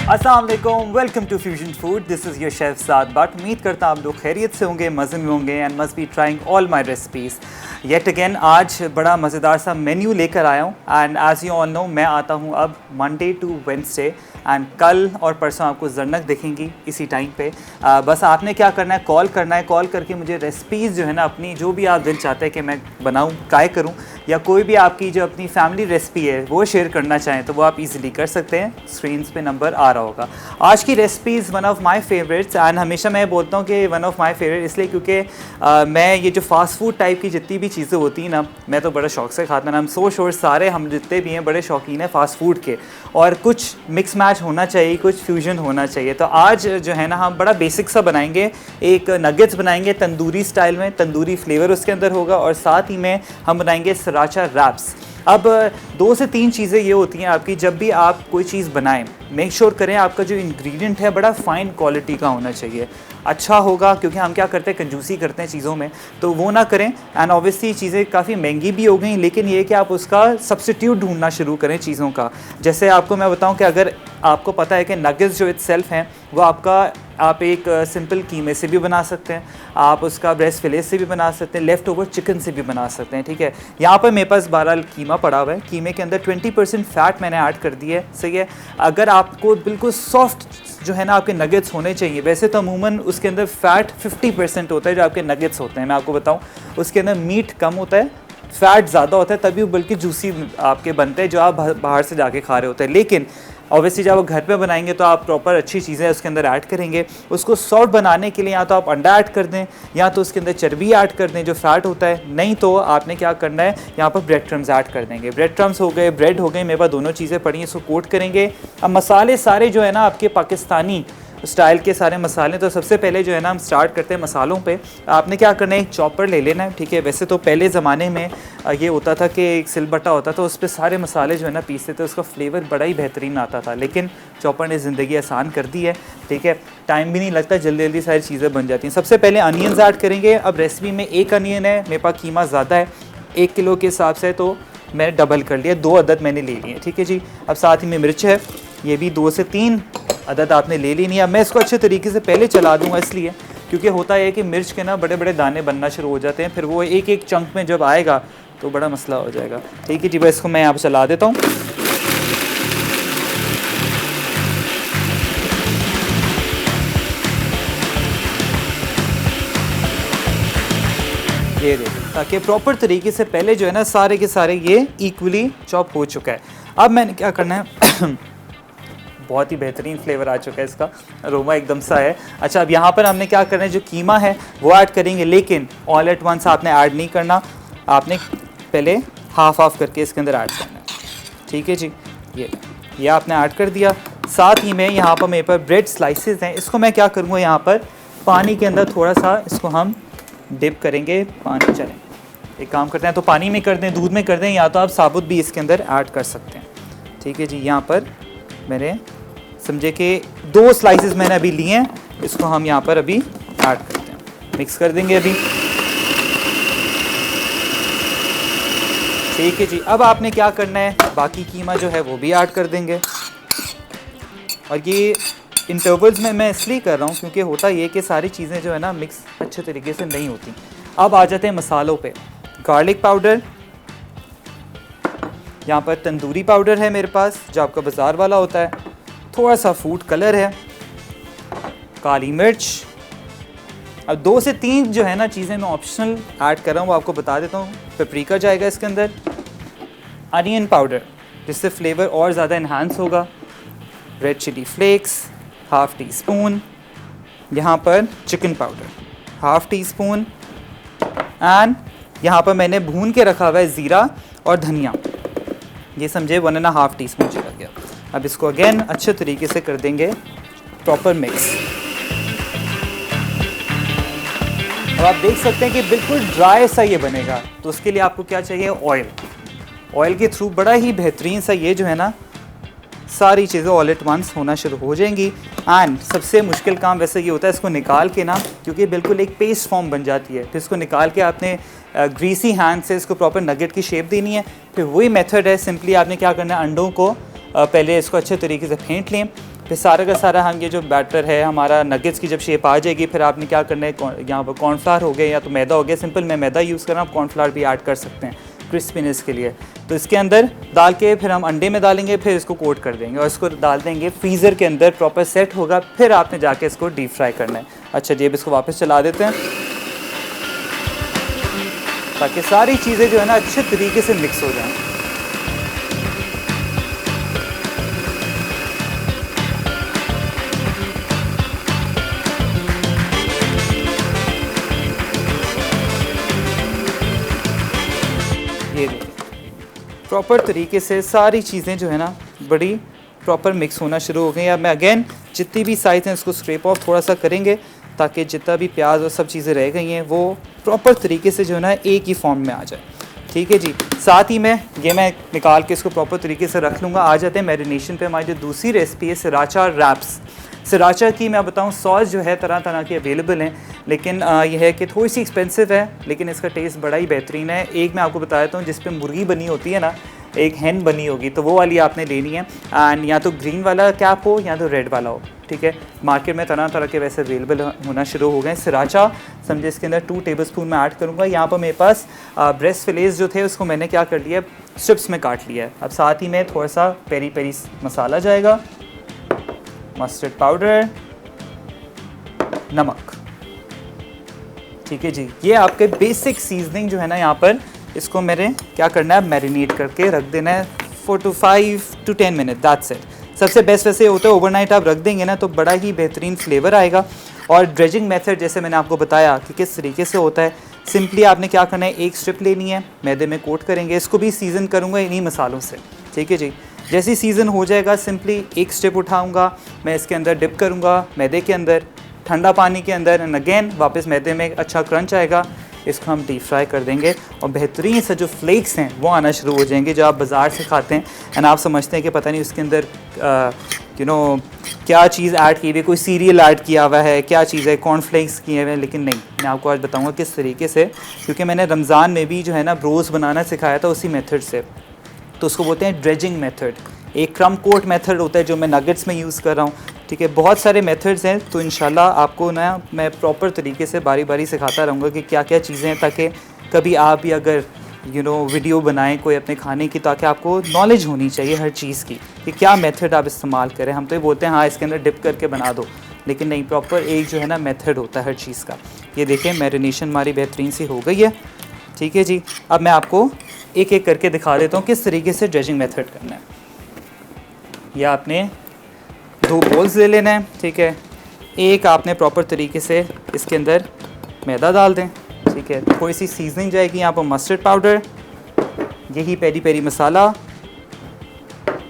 अस्सलाम वालेकुम, welcome to fusion food. This is your chef Saad Butt. उम्मीद करता हूँ आप लोग खैरियत से होंगे, मज़े में होंगे and must be trying all my recipes. Yet again आज बड़ा मज़ेदार सा मेन्यू लेकर आया हूँ and as you all know मैं आता हूँ अब मंडे टू वेडनेसडे एंड कल और परसों आपको ज़रनक दिखेंगी इसी टाइम पे। बस आपने क्या करना है, कॉल करना है। कॉल करके मुझे रेसिपीज़ जो है ना अपनी, जो भी आप दिल चाहते हैं कि मैं बनाऊँ, ट्राई करूँ, या कोई भी आपकी जो अपनी फैमिली रेसिपी है वो शेयर करना चाहें तो वो आप इजीली कर सकते हैं। स्क्रीन पे नंबर आ रहा होगा। आज की recipes one of my favourites and हमेशा मैं बोलता हूँ कि वन ऑफ माय फेवरेट इसलिए क्योंकि मैं ये जो फास्ट फूड टाइप की जितनी भी चीज़ें होती हैं ना, मैं तो बड़ा शौक से खाता हूँ। हम सो शोर सारे हम जितने भी हैं बड़े शौकीन हैं फास्ट फूड के, और कुछ मिक्स मैच होना चाहिए, कुछ फ्यूजन होना चाहिए। तो आज जो है ना हम बड़ा बेसिक सा बनाएंगे, एक नगेट्स बनाएंगे तंदूरी स्टाइल में, तंदूरी फ्लेवर उसके अंदर होगा, और साथ ही में हम बनाएंगे सराचा रैप्स। अब 2 से 3 चीज़ें ये होती हैं आपकी, जब भी आप कोई चीज़ बनाएं मेक श्योर करें आपका जो इंग्रेडिएंट है बड़ा फाइन क्वालिटी का होना चाहिए, अच्छा होगा। क्योंकि हम क्या करते हैं, कंजूसी करते हैं चीज़ों में, तो वो ना करें। एंड ऑब्वियसली चीज़ें काफ़ी महंगी भी हो गई, लेकिन ये कि आप उसका सब्स्टिट्यूट ढूंढना शुरू करें चीज़ों का। जैसे आपको मैं बताऊं कि अगर आपको पता है कि नगेट्स जो इटसेल्फ हैं वो आप एक सिंपल कीमे से भी बना सकते हैं, आप उसका ब्रेस्ट फिले से भी बना सकते हैं, लेफ़्ट ओवर चिकन से भी बना सकते हैं। ठीक है, यहाँ पर मेरे पास 12 कीमा पड़ा हुआ है। कीमे के अंदर 20% फ़ैट मैंने ऐड कर दिया है, सही है। अगर आपको बिल्कुल सॉफ्ट जो है ना आपके नगेट्स होने चाहिए, वैसे तो अमूमन उसके अंदर फ़ैट 50% होता है जो आपके नगेट्स होते हैं। मैं आपको बताऊँ उसके अंदर मीट कम होता है, फ़ैट ज़्यादा होता है, तभी वो बल्कि जूसी आपके बनते हैं जो आप बाहर से जाके खा रहे होते हैं। लेकिन ऑब्वियसली जब आप घर पे बनाएंगे तो आप प्रॉपर अच्छी चीज़ें उसके अंदर ऐड करेंगे। उसको सॉफ्ट बनाने के लिए या तो आप अंडा ऐड कर दें, या तो उसके अंदर चर्बी ऐड कर दें जो फ़ैट होता है, नहीं तो आपने क्या करना है, यहाँ पर ब्रेड क्रम्स ऐड कर देंगे। ब्रेड क्रम्स हो गए, ब्रेड हो गए, मेरे पास दोनों चीज़ें पड़ी हैं, इसको कोट करेंगे। अब मसाले सारे जो है ना आपके पाकिस्तानी स्टाइल के सारे मसाले, तो सबसे पहले जो है ना हम स्टार्ट करते हैं मसालों पे। आपने क्या करना है, एक चॉपर ले लेना है। ठीक है, वैसे तो पहले ज़माने में ये होता था कि एक सिलबट्टा होता था, उस पर सारे मसाले जो है ना पीसते थे, उसका फ्लेवर बड़ा ही बेहतरीन आता था। लेकिन चॉपर ने ज़िंदगी आसान कर दी है। ठीक है, टाइम भी नहीं लगता, जल्दी जल्दी सारी चीज़ें बन जाती हैं। सबसे पहले अनियंस ऐड करेंगे। अब रेसिपी में 1 अनियन है, मेरे पास कीमा ज़्यादा है 1 किलो के हिसाब से, तो मैंने डबल कर लिया, 2 अदद मैंने ले लिए। ठीक है जी। अब साथ ही में मिर्च है, ये भी 2 से 3 अदद आपने ले ली नहीं। अब मैं इसको अच्छे तरीके से पहले चला दूंगा, इसलिए क्योंकि होता है कि मिर्च के ना बड़े बड़े दाने बनना शुरू हो जाते हैं, फिर वो एक एक चंक में जब आएगा तो बड़ा मसला हो जाएगा। ठीक है जी, बस इसको मैं यहाँ पर चला देता हूँ। ये देखिए, ताकि प्रॉपर तरीके से पहले जो है ना सारे के सारे ये इक्वली चॉप हो चुका है। अब मैंने क्या करना है बहुत ही बेहतरीन फ्लेवर आ चुका है, इसका अरोमा एकदम सा है। अच्छा, अब यहाँ पर हमने क्या करना है, जो कीमा है वो ऐड करेंगे, लेकिन ऑल एट वंस आपने ऐड नहीं करना, आपने पहले हाफ हाफ करके इसके अंदर ऐड करना है। ठीक है जी, ये आपने ऐड कर दिया। साथ ही में यहाँ पर मेरे पर ब्रेड स्लाइसेस हैं, इसको मैं क्या करूँगा, यहाँ पर पानी के अंदर थोड़ा सा इसको हम डिप करेंगे। पानी, चलें एक काम करते हैं, तो पानी में कर दें, दूध में कर दें, या तो आप साबुत भी इसके अंदर ऐड कर सकते हैं। ठीक है जी, यहाँ पर मैंने समझे कि 2 स्लाइसेस मैंने अभी लिए हैं, इसको हम यहाँ पर अभी ऐड करते हैं, मिक्स कर देंगे अभी। ठीक है जी। अब आपने क्या करना है, बाकी कीमा जो है वो भी ऐड कर देंगे। और ये इंटरवल्स में मैं इसलिए कर रहा हूँ क्योंकि होता ये कि सारी चीज़ें जो है ना मिक्स अच्छे तरीके से नहीं होती। अब आ जाते हैं मसालों पे। गार्लिक पाउडर, यहाँ पर तंदूरी पाउडर है मेरे पास जो आपका बाज़ार वाला होता है, थोड़ा सा फूड कलर है, काली मिर्च। अब 2 से 3 जो है ना चीज़ें मैं ऑप्शनल ऐड कर रहा हूँ, वो आपको बता देता हूँ। पेपरिका जाएगा इसके अंदर, अनियन पाउडर जिससे फ्लेवर और ज़्यादा इन्हांस होगा, red chili flakes half teaspoon, यहाँ पर chicken powder half teaspoon, and यहाँ पर मैंने भून के रखा हुआ है ज़ीरा और धनिया, ये समझे 1.5 टीस्पून चला गया। अब इसको अगेन अच्छे तरीके से कर देंगे प्रॉपर मिक्स। अब आप देख सकते हैं कि बिल्कुल ड्राई सा ये बनेगा, तो उसके लिए आपको क्या चाहिए, ऑयल के थ्रू बड़ा ही बेहतरीन सा ये जो है ना सारी चीज़ें ऑल एट वंस होना शुरू हो जाएंगी। एंड सबसे मुश्किल काम वैसे ये होता है इसको निकाल के ना, क्योंकि बिल्कुल एक पेस्ट फॉर्म बन जाती है, फिर इसको निकाल के आपने ग्रीसी हैंड से इसको प्रॉपर नगेट की शेप देनी है। फिर वही मेथड है, सिंपली आपने क्या करना है, अंडों को पहले इसको अच्छे तरीके से फेंट लें। फिर सारा का सारा हम ये जो बैटर है हमारा नगेट्स की जब शेप आ जाएगी, फिर आपने क्या करना है, यहाँ पर कॉर्नफ्लावर हो गया या तो मैदा हो गया, सिंपल मैं मैदा यूज़ कर रहा हूँ, आप कॉर्नफ्लावर भी ऐड कर सकते हैं क्रिस्पीनेस के लिए। तो इसके अंदर डाल के फिर हम अंडे में डालेंगे, फिर इसको कोट कर देंगे और इसको डाल देंगे फ्रीज़र के अंदर, प्रॉपर सेट होगा, फिर आपने जाके इसको डीप फ्राई करना है। अच्छा जी, अब इसको वापस चला देते हैं ताकि सारी चीज़ें जो है ना अच्छे तरीके से मिक्स हो जाएं। ये देखिए प्रॉपर तरीके से सारी चीज़ें जो है ना बड़ी प्रॉपर मिक्स होना शुरू हो गई। अब मैं अगेन जितनी भी साइज़ हैं इसको स्क्रैप ऑफ थोड़ा सा करेंगे ताकि जितना भी प्याज और सब चीज़ें रह गई हैं वो प्रॉपर तरीके से जो है ना एक ही फॉर्म में आ जाए। ठीक है जी, साथ ही मैं निकाल के इसको प्रॉपर तरीके से रख लूँगा। आ जाते हैं मैरिनेशन पे। हमारी जो दूसरी रेसिपी है सराचा रैप्स। सराचा की मैं बताऊं सॉस जो है तरह तरह की अवेलेबल हैं, लेकिन यह है कि थोड़ी सी एक्सपेंसिव है, लेकिन इसका टेस्ट बड़ा ही बेहतरीन है। एक मैं आपको बता देता हूँ, जिस पे मुर्गी बनी होती है ना, एक हैन बनी होगी, तो वो वाली आपने लेनी है। एंड या तो ग्रीन वाला कैप हो या तो रेड वाला हो। ठीक है, मार्केट में तरह तरह के वैसे अवेलेबल होना शुरू हो गए। सराचा समझे इसके अंदर 2 टेबलस्पून मैं ऐड करूँगा। यहाँ पर मेरे पास ब्रेस्ट फिलेस जो थे उसको मैंने क्या कर लिया, स्ट्रिप्स में काट लिया है। अब साथ ही में थोड़ा सा पेरी पेरी मसाला जाएगा, मस्टर्ड पाउडर, नमक। ठीक है जी, ये आपके बेसिक सीजनिंग जो है ना यहाँ पर, इसको मेरे क्या करना है, मैरिनेट करके रख देना है 4 to 5 to 10 minute, that's it. सबसे बेस्ट वैसे होता है ओवरनाइट आप रख देंगे ना तो बड़ा ही बेहतरीन फ्लेवर आएगा। और ड्रेजिंग मेथड जैसे मैंने आपको बताया कि किस तरीके से होता है, सिंपली आपने क्या करना है, एक स्ट्रिप लेनी है, मैदे में कोट करेंगे, इसको भी सीज़न करूँगा इन्हीं मसालों से। ठीक है जी, जैसे सीज़न हो जाएगा सिंपली एक स्ट्रिप उठाऊंगा, मैं इसके अंदर डिप करूंगा मैदे के अंदर, ठंडा पानी के अंदर, एंड अगेन वापस मैदे में अच्छा क्रंच आएगा, इसको हम डीप फ्राई कर देंगे और बेहतरीन से जो फ्लेक्स हैं वो आना शुरू हो जाएंगे जो आप बाज़ार से खाते हैं। एंड आप समझते हैं कि पता नहीं उसके अंदर क्या चीज़ ऐड की हुई है, कोई सीरियल ऐड किया हुआ है, क्या चीज़ है, कॉर्नफ्लेक्स किए हुए हैं, लेकिन नहीं, मैं आपको आज बताऊँगा किस तरीके से, क्योंकि मैंने रमज़ान में भी जो है ना ब्रोस बनाना सिखाया था उसी मेथड से। तो उसको बोलते हैं ड्रेजिंग मेथड। एक क्रम कोट मेथड होता है जो मैं नगेट्स में यूज़ कर रहा हूँ। ठीक है, बहुत सारे मेथड्स हैं, तो इंशाल्लाह आपको ना मैं प्रॉपर तरीके से बारी बारी सिखाता रहूँगा कि क्या क्या चीज़ें हैं, ताकि कभी आप भी अगर वीडियो बनाएं कोई अपने खाने की, ताकि आपको नॉलेज होनी चाहिए हर चीज़ की कि क्या मेथड आप इस्तेमाल करें। हम तो ये बोलते हैं हाँ इसके अंदर डिप करके बना दो, लेकिन नहीं, प्रॉपर एक जो है ना मेथड होता है हर चीज़ का। ये देखें मैरिनेशन हमारी बेहतरीन सी हो गई है। ठीक है जी, अब मैं आपको एक एक करके दिखा देता हूँ किस तरीके से ड्रेजिंग मेथड करना है। यह आपने 2 बोल्स ले लेना है। ठीक है, एक आपने प्रॉपर तरीके से इसके अंदर मैदा डाल दें। ठीक है, थोड़ी सी सीजनिंग जाएगी, यहाँ पर मस्टर्ड पाउडर, यही पेरी पेरी मसाला,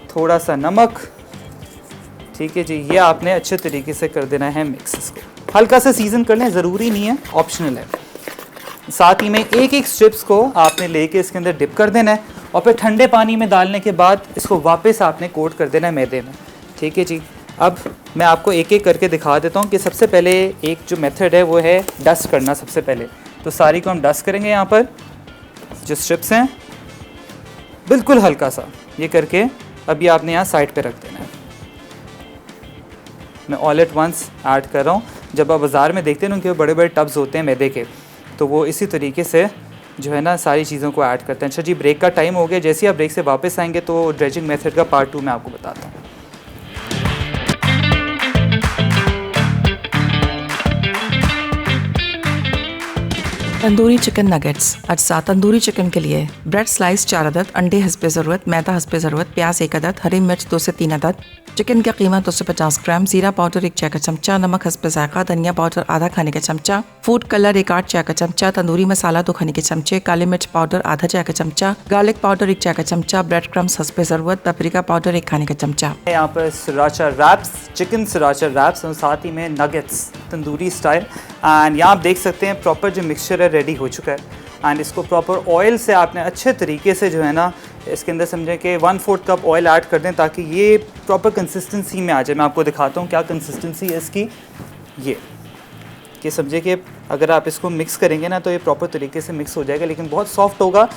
थोड़ा सा नमक। ठीक है जी, ये आपने अच्छे तरीके से कर देना है मिक्स। इसको हल्का सा सीजन कर लें, ज़रूरी नहीं है, ऑप्शनल है। साथ ही में एक एक स्ट्रिप्स को आपने लेके इसके अंदर डिप कर देना है और फिर ठंडे पानी में डालने के बाद इसको वापस आपने कोट कर देना है मैदे में। ठीक है जी, अब मैं आपको एक एक करके दिखा देता हूँ कि सबसे पहले एक जो मेथड है वो है डस्ट करना। सबसे पहले तो सारी को हम डस्ट करेंगे, यहाँ पर जो स्ट्रिप्स हैं बिल्कुल हल्का सा ये करके अभी आपने यहाँ साइड पे रख देना है। मैं ऑल एट वंस ऐड कर रहा हूँ। जब आप बाज़ार में देखते हैं उनके बड़े बड़े टब्स होते हैं मैदे के, तो वो इसी तरीके से जो है ना सारी चीज़ों को ऐड करते हैं। अच्छा जी, ब्रेक का टाइम हो गया, जैसे ही आप ब्रेक से वापस आएंगे तो ड्रेजिंग मेथड का पार्ट 2 मैं आपको बताता हूँ। Tandoori chicken nuggets. अज्जा तंदूरी चिकन के लिए ब्रेड स्लाइस 4 अदद, अंडे हस्बे ज़रूरत, मैदा हस्बे ज़रूरत, प्याज 1 अदद, हरी मिर्च 2 से 3 अदद, चिकन का कीमा 250 ग्राम, जीरा पाउडर 1 चाय का चमचा, नमक हस्बे ज़ायक़ा, धनिया पाउडर आधा खाने का चमचा, फूड कलर 1 8 चाय का चमचा, तंदूरी मसाला 2 खाने के चमचे, काली मिर्च पाउडर आधा चाय का चमचा, गार्लिक पाउडर 1 चाय का चमचा, ब्रेड क्रम्स हस्बे ज़रूरत, पेपरिका पाउडर 1 खाने का चमचा। यहाँ पर सराचा रैप्स, चिकन सराचा रैप्स और साथ ही में नगेट्स तंदूरी स्टाइल। एंड यहाँ आप देख सकते हैं प्रॉपर जो मिक्सचर है रेडी हो चुका है। एंड इसको प्रॉपर ऑयल से आपने अच्छे तरीके से जो है ना इसके अंदर समझें कि 1/4 कप ऑयल ऐड कर दें ताकि ये प्रॉपर कंसिस्टेंसी में आ जाए। मैं आपको दिखाता हूँ क्या कंसिस्टेंसी है इसकी। ये समझे कि अगर आप इसको मिक्स करेंगे ना तो ये प्रॉपर तरीके से मिक्स हो जाएगा, लेकिन बहुत सॉफ्ट होगा।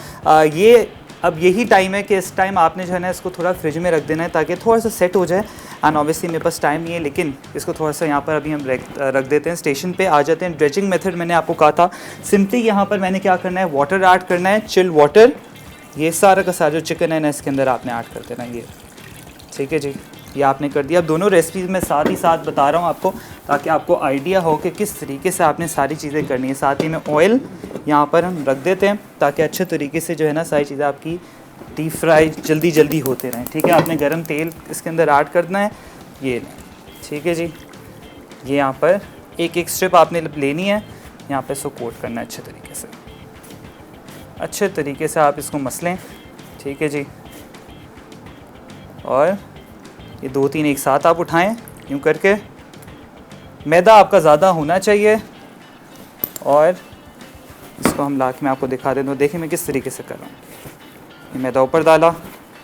ये अब यही टाइम है कि इस टाइम आपने जो है ना इसको थोड़ा फ्रिज में रख देना है ताकि थोड़ा सा सेट हो जाए। एंड ऑब्वियसली मेरे पास टाइम नहीं है, लेकिन इसको थोड़ा सा यहाँ पर अभी हम रख देते हैं। स्टेशन पे आ जाते हैं। ड्रेजिंग मेथड मैंने आपको कहा था, सिंपली यहाँ पर मैंने क्या करना है, वाटर ऐड करना है, चिल वाटर। ये सारा का सारा जो चिकन है ना इसके अंदर आपने ऐड कर देना ये, ठीक है जी। ये आपने कर दिया। अब दोनों रेसिपीज़ मैं साथ ही साथ बता रहा हूँ आपको, ताकि आपको आइडिया हो कि किस तरीके से आपने सारी चीज़ें करनी है। साथ ही में ऑयल यहाँ पर हम रख देते हैं ताकि अच्छे तरीके से जो है ना सारी चीज़ें आपकी डीप फ्राई जल्दी होते रहें, ठीक है। आपने गरम तेल इसके अंदर ऐड करना है, ये ठीक है जी। ये यहाँ पर एक स्ट्रिप आपने लेनी है, यहाँ पर इसको कोट करना है अच्छे तरीके से। अच्छे तरीके से आप इसको मसलें, ठीक है जी। और ये 2-3 एक साथ आप उठाएं यूँ करके। मैदा आपका ज़्यादा होना चाहिए। और इसको हम ला के मैं आपको दिखा देता हूँ। देखिए मैं किस तरीके से कर रहा हूँ। ये मैदा ऊपर डाला,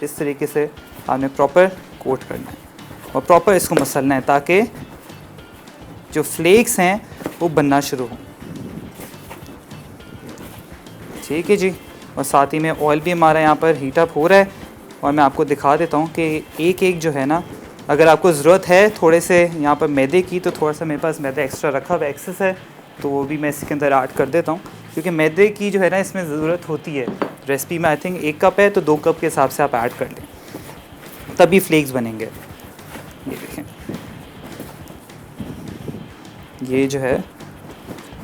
इस तरीके से आपने प्रॉपर कोट करना है और प्रॉपर इसको मसलना है ताकि जो फ्लेक्स हैं वो बनना शुरू हों, ठीक है जी। और साथ ही में ऑयल भी हमारा यहाँ पर हीट अप हो रहा है। और मैं आपको दिखा देता हूँ कि एक जो है ना, अगर आपको ज़रूरत है थोड़े से यहाँ पर मैदे की, तो थोड़ा सा मेरे पास मैदा एक्स्ट्रा रखा हुआ एक्सेस है, तो वो भी मैं इसके अंदर ऐड कर देता हूँ, क्योंकि मैदे की जो है ना इसमें ज़रूरत होती है। रेसिपी में आई थिंक 1 कप है तो 2 कप के हिसाब से आप ऐड कर लें, तभी फ्लेक्स बनेंगे। ये देखें, ये जो है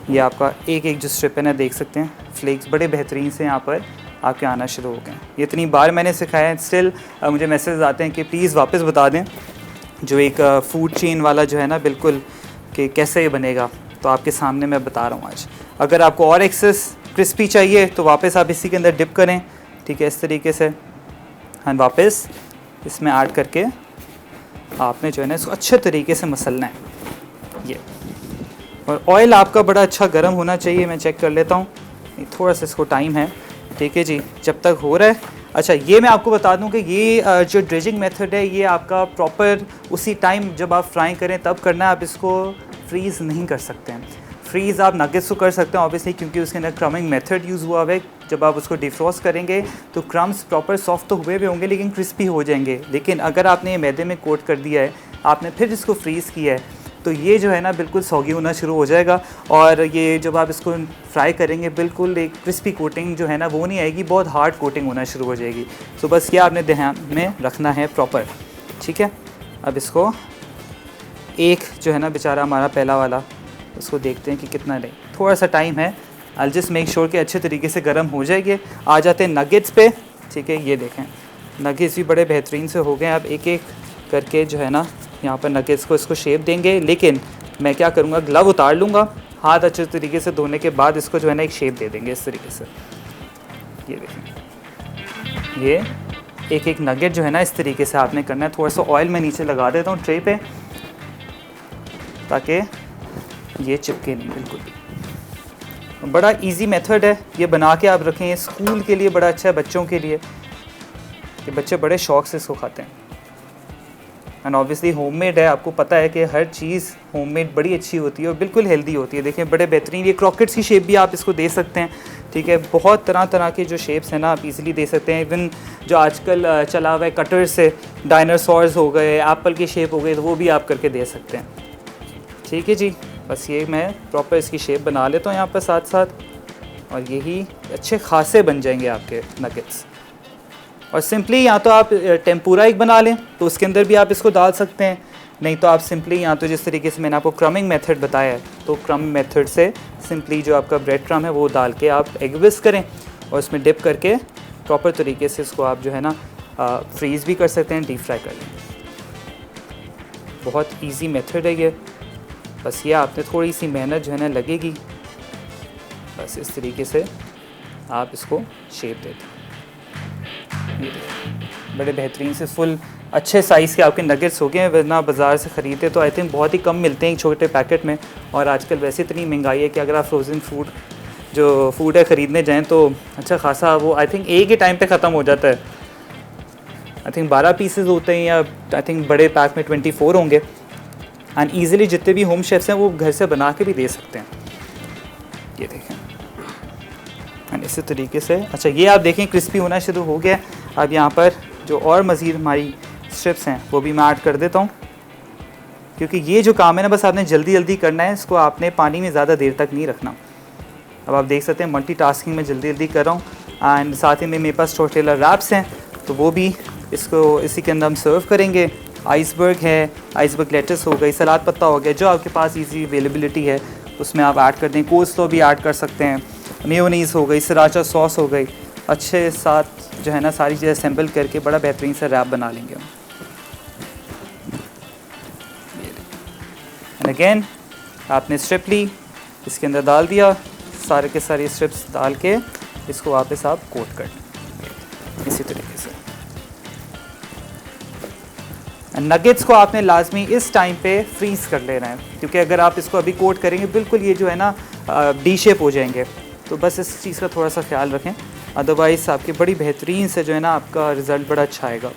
ये आपका एक जो स्ट्रिप है ना, देख सकते हैं फ्लेक्स बड़े बेहतरीन से यहाँ पर आपके आना शुरू हो गए। ये इतनी बार मैंने सिखाया है, स्टिल मुझे मैसेज आते हैं कि प्लीज़ वापस बता दें, जो एक फूड चेन वाला जो है ना बिल्कुल, कि कैसे ये बनेगा। तो आपके सामने मैं बता रहा हूँ आज। अगर आपको और एक्सेस क्रिस्पी चाहिए तो वापस आप इसी के अंदर डिप करें, ठीक है, इस तरीके से। हाँ, वापस इसमें ऐड करके आपने जो है ना इसको अच्छे तरीके से मसलना है ये। और ऑयल आपका बड़ा अच्छा गर्म होना चाहिए। मैं चेक कर लेता हूँ, थोड़ा सा इसको टाइम है, ठीक है जी, जब तक हो रहा है। अच्छा, ये मैं आपको बता दूं कि ये जो ड्रेजिंग मेथड है ये आपका प्रॉपर उसी टाइम जब आप फ्राई करें तब करना है। आप इसको फ्रीज़ नहीं कर सकते हैं। फ्रीज़ आप नगेट्स को कर सकते हैं ऑब्वियसली, क्योंकि उसके अंदर क्रमिंग मेथड यूज़ हुआ है। जब आप उसको डिफ्रॉस्ट करेंगे तो क्रम्स प्रॉपर सॉफ्ट तो हुए भी होंगे लेकिन क्रिस्पी हो जाएंगे। लेकिन अगर आपने ये मैदे में कोट कर दिया है, आपने फिर इसको फ्रीज़ किया है, तो ये जो है ना बिल्कुल सॉगी होना शुरू हो जाएगा। और ये जब आप इसको फ्राई करेंगे बिल्कुल एक क्रिस्पी कोटिंग जो है ना वो नहीं आएगी, बहुत हार्ड कोटिंग होना शुरू हो जाएगी। तो बस ये आपने ध्यान में रखना है प्रॉपर, ठीक है। अब इसको एक जो है ना बेचारा हमारा पहला वाला, उसको देखते हैं कि कितना नहीं, थोड़ा सा टाइम है। आई जस्ट मेक श्योर कि अच्छे तरीके से गर्म हो जाएगी। आ जाते हैं नगेट्स पे, ठीक है। ये देखें नगेट्स भी बड़े बेहतरीन से हो गए। आप एक करके जो है ना यहाँ पर नगेट्स को इसको शेप देंगे। लेकिन मैं क्या करूँगा, ग्लव उतार लूँगा, हाथ अच्छे तरीके से धोने के बाद इसको जो है ना एक शेप दे देंगे इस तरीके से। ये देखें, ये एक नगेट जो है ना इस तरीके से आपने करना है। थोड़ा सा ऑयल मैं नीचे लगा देता हूँ ट्रे पे, ताकि ये चिपके नहीं बिल्कुल भी। बड़ा इजी मेथड है, ये बना के आप रखें। स्कूल के लिए बड़ा अच्छा है, बच्चों के लिए, कि बच्चे बड़े शौक से इसको खाते हैं। एंड ऑब्वियसली होममेड है, आपको पता है कि हर चीज़ होममेड बड़ी अच्छी होती है और बिल्कुल हेल्दी होती है। देखें बड़े बेहतरीन, ये क्रॉकेट्स की शेप भी आप इसको दे सकते हैं, ठीक है। बहुत तरह के जो शेप्स हैं ना आप इजीली दे सकते हैं। इवन जो आजकल चला हुआ है कटर से, डायनासोर्स हो गए, एप्पल की शेप हो गई, तो वो भी आप करके दे सकते हैं, ठीक है जी। बस ये मैं प्रॉपर इसकी शेप बना लेता हूँ यहाँ पर साथ साथ, और यही अच्छे खासे बन जाएंगे आपके नगेट्स। और सिंपली या तो आप टेम्पुरा एक बना लें तो उसके अंदर भी आप इसको डाल सकते हैं, नहीं तो आप सिंपली या तो जिस तरीके से मैंने आपको क्रमिंग मेथड बताया है, तो क्रम मेथड से सिंपली जो आपका ब्रेड क्रम है वो डाल के आप एग विस्क करें और उसमें डिप करके प्रॉपर तरीके से इसको आप जो है ना फ्रीज़ भी कर सकते हैं, डीप फ्राई कर लें। बहुत ईजी मेथड है ये। बस ये आपने थोड़ी सी मेहनत जो है ना लगेगी, बस इस तरीके से आप इसको शेप देते हैं। बड़े बेहतरीन से फुल अच्छे साइज़ के आपके नगेट्स हो गए हैं। वरना बाज़ार से ख़रीदते तो आई थिंक बहुत ही कम मिलते हैं छोटे पैकेट में, और आजकल वैसे इतनी महंगाई है कि अगर आप फ्रोज़न फूड है ख़रीदने जाएं तो अच्छा खासा वो आई थिंक एक ही टाइम पे ख़त्म हो जाता है। आई थिंक 12 पीसेस होते हैं, या आई थिंक बड़े पैक में 24 होंगे। एंड ईज़िली जितने भी होम शेफ्स हैं वो घर से बना के भी दे सकते हैं। ये देखें, एंड इसी तरीके से अच्छा ये आप देखें क्रिस्पी होना शुरू हो गया। अब यहाँ पर जो और मज़ीद हमारी स्ट्रिप्स हैं वो भी मैं ऐड कर देता हूँ, क्योंकि ये जो काम है ना बस आपने जल्दी जल्दी करना है, इसको आपने पानी में ज़्यादा देर तक नहीं रखना। अब आप देख सकते हैं मल्टीटास्किंग में जल्दी जल्दी कर रहा हूँ। एंड साथ ही में मेरे पास टोर्टिला रैप्स हैं तो वो भी इसको इसी के अंदर हम सर्व करेंगे। आइसबर्ग है, आइसबर्ग लेटस हो गई, सलाद पत्ता हो गया, जो आपके पास इजी अवेलेबिलिटी है उसमें आप ऐड कर दें। कोल्स्लो भी ऐड कर सकते हैं, मेयोनीज़ हो गई, सराचा सॉस हो गई, अच्छे साथ जो है ना सारी चीज़ें असेंबल करके बड़ा बेहतरीन सा रैप बना लेंगे हम। एंड अगेन आपने स्ट्रिप ली, इसके अंदर डाल दिया, सारे के सारे स्ट्रिप्स डाल के इसको वापस आप कोट कर लें इसी तरीके से। नगेट्स को आपने लाजमी इस टाइम पे फ्रीज़ कर लेना है, क्योंकि अगर आप इसको अभी कोट करेंगे बिल्कुल ये जो है ना डी शेप हो जाएंगे, तो बस इस चीज़ का थोड़ा सा ख्याल रखें, अदरवाइज़ आपकी बड़ी बेहतरीन से जो है ना आपका रिज़ल्ट बड़ा अच्छा आएगा।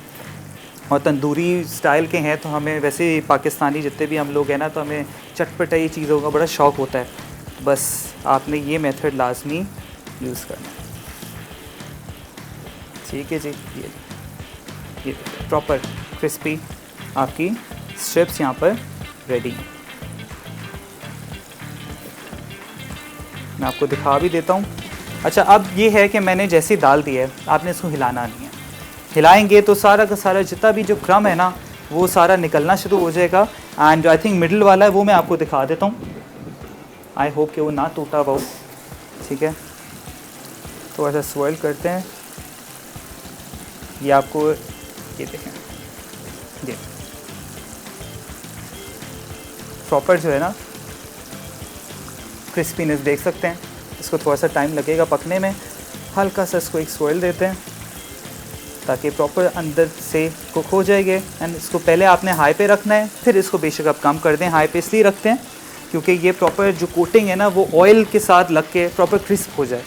और तंदूरी स्टाइल के हैं तो हमें वैसे ही पाकिस्तानी जितने भी हम लोग हैं ना तो हमें चटपटाई चीज़ों का बड़ा शौक़ होता है, बस आपने ये मेथड लाजमी यूज़ करना है। ठीक है जी, ये प्रॉपर क्रिस्पी आपकी स्ट्रिप्स यहाँ पर रेडी हैं। मैं आपको दिखा भी देता हूँ। अच्छा अब ये है कि मैंने जैसे ही डाल दिया है आपने इसको हिलाना नहीं है, हिलाएंगे तो सारा का सारा जितना भी जो क्रम है ना वो सारा निकलना शुरू हो जाएगा। एंड जो आई थिंक मिडिल वाला है वो मैं आपको दिखा देता हूँ, आई होप कि वो ना टूटा हुआ हो। ठीक है, तो ऐसा स्वेल करते हैं, ये आपको ये देखें, ये प्रॉपर जो है ना क्रिस्पीनेस देख सकते हैं। इसको थोड़ा सा टाइम लगेगा पकने में, हल्का सा इसको एक स्वेल देते हैं ताकि प्रॉपर अंदर से कुक हो जाएंगे। एंड इसको पहले आपने हाई पे रखना है, फिर इसको बेशक आप कम कर दें। हाई पे इसलिए रखते हैं क्योंकि ये प्रॉपर जो कोटिंग है ना वो ऑयल के साथ लग के प्रॉपर क्रिस्प हो जाए।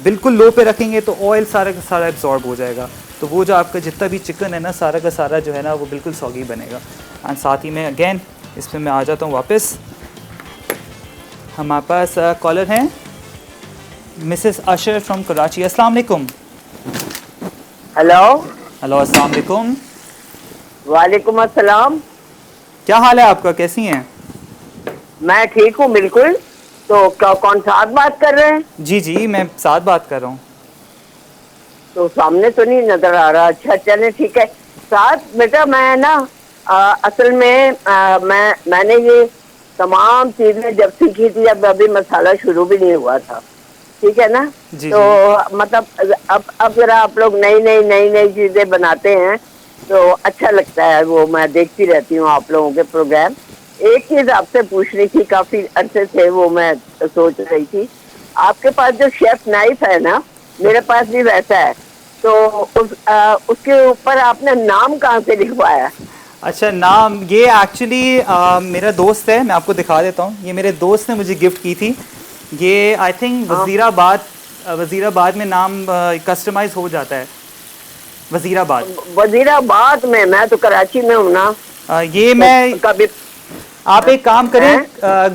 बिल्कुल लो पे रखेंगे तो ऑयल सारा का सारा एब्जॉर्ब हो जाएगा, तो वो जो आपका जितना भी चिकन है ना सारा का सारा जो है ना वो बिल्कुल सॉगी बनेगा। एंड साथ ही में अगेन इस पर मैं आ जाता हूँ वापस। हमारे पास कॉलर हैं मिसेस अशर फ्रॉम कराची। अस्सलाम वालेकुम। हेलो। हेलो, अस्सलाम वालेकुम। वालेकुम अस्सलाम। क्या हाल है आपका, कैसी हैं? मैं ठीक हूँ बिल्कुल। तो क्या कौन साथ बात कर रहे हैं? जी जी मैं साथ बात कर रहा हूँ। तो सामने तो नहीं नजर आ रहा। अच्छा चले ठीक है। साथ बेटा मैं ना असल में मैंने ये तमाम चीजें जब सीखी थी, जब अभी मसाला शुरू भी नहीं हुआ था, ठीक है ना। जी, तो मतलब अब जरा आप लोग नई चीजें बनाते हैं तो अच्छा लगता है, वो मैं देखती रहती हूँ आप लोगों के प्रोग्राम। एक चीज आपसे पूछनी थी, काफी अरसे से वो मैं सोच रही थी, आपके पास जो शेफ नाइफ है ना, मेरे पास भी वैसा है, तो उसके ऊपर आपने नाम कहाँ से लिखवाया? अच्छा नाम ये एक्चुअली मेरा दोस्त है, मैं आपको दिखा देता हूँ। ये मेरे दोस्त ने मुझे गिफ्ट की थी। ये आई थिंक वज़ीराबाद में नाम कस्टमाइज हो जाता है। वज़ीराबाद में? मैं तो कराची में हूँ ना। ये मैं कभी आप एक काम करें,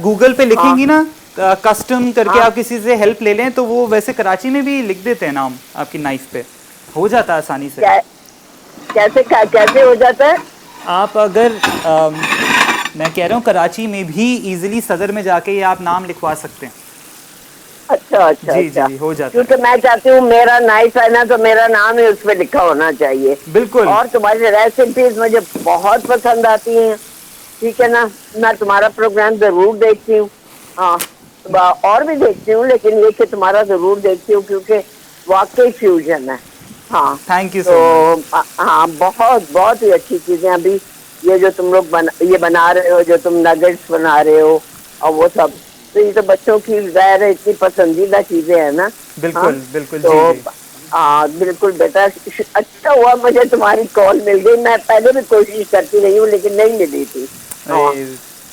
गूगल पे लिखेंगी ना कस्टम करके, आप किसी से हेल्प ले लें तो वो वैसे कराची में भी लिख देते हैं नाम आपकी नाइफ पे, हो जाता है आसानी से। कैसे हो जाता है? आप अगर मैं कह रहा हूँ कराची में भी इजीली सदर में जाके ये आप नाम लिखवा सकते हैं। अच्छा जी जी हो जाता है। क्योंकि मैं चाहती हूँ मेरा नाइफ है ना तो मेरा नाम ही उस पर लिखा होना चाहिए। बिल्कुल। और तुम्हारी रेसिपीज मुझे बहुत पसंद आती हैं, ठीक है ना। मैं तुम्हारा प्रोग्राम जरूर देखती हूँ, हाँ और भी देखती हूँ, लेकिन ये कि तुम्हारा जरूर देखती हूँ क्योंकि वाकई फ्यूजन है। हाँ थैंक यू तो सो मच। हाँ बहुत ही अच्छी चीजें। अभी ये जो तुम लोग बना रहे हो, जो तुम नगेट्स बना रहे हो और वो सब, तो ये तो बच्चों की ज़ाहिर है इतनी पसंदीदा चीजें हैं ना। बिल्कुल हाँ? बिल्कुल तो जी जी। हाँ बिल्कुल बेटा, अच्छा हुआ मुझे तुम्हारी कॉल मिल गई। मैं पहले भी कोशिश करती रही हूँ लेकिन नहीं मिली थी।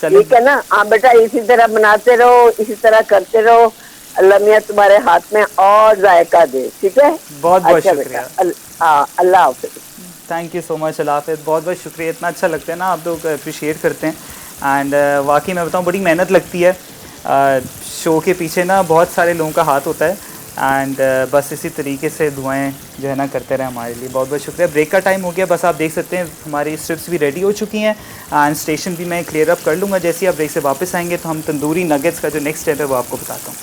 ठीक है ना। हाँ बेटा इसी तरह बनाते रहो, इसी तरह करते रहो, अल्लाह मियाँ तुम्हारे हाथ में और जायका दे, ठीक है। बहुत बहुत शुक्रिया। हाँ अल्लाह हाफिज़। थैंक यू सो मच, अल्लाह हाफिज़। बहुत बहुत शुक्रिया, इतना अच्छा लगता है ना, आप लोग अप्रिशिएट करते हैं। एंड वाकई मैं बताऊँ बड़ी मेहनत लगती है शो के पीछे ना, बहुत सारे लोगों का हाथ होता है। एंड बस इसी तरीके से दुआएं जो है ना करते रहे हमारे लिए। बहुत बहुत शुक्रिया। ब्रेक का टाइम हो गया, बस आप देख सकते हैं हमारी स्ट्रिप्स भी रेडी हो चुकी हैं एंड स्टेशन भी मैं क्लियर अप कर लूँगा। जैसे ही आप ब्रेक से वापस आएंगे तो हम तंदूरी नगेट्स का जो नेक्स्ट स्टेप है वो आपको बताता हूँ।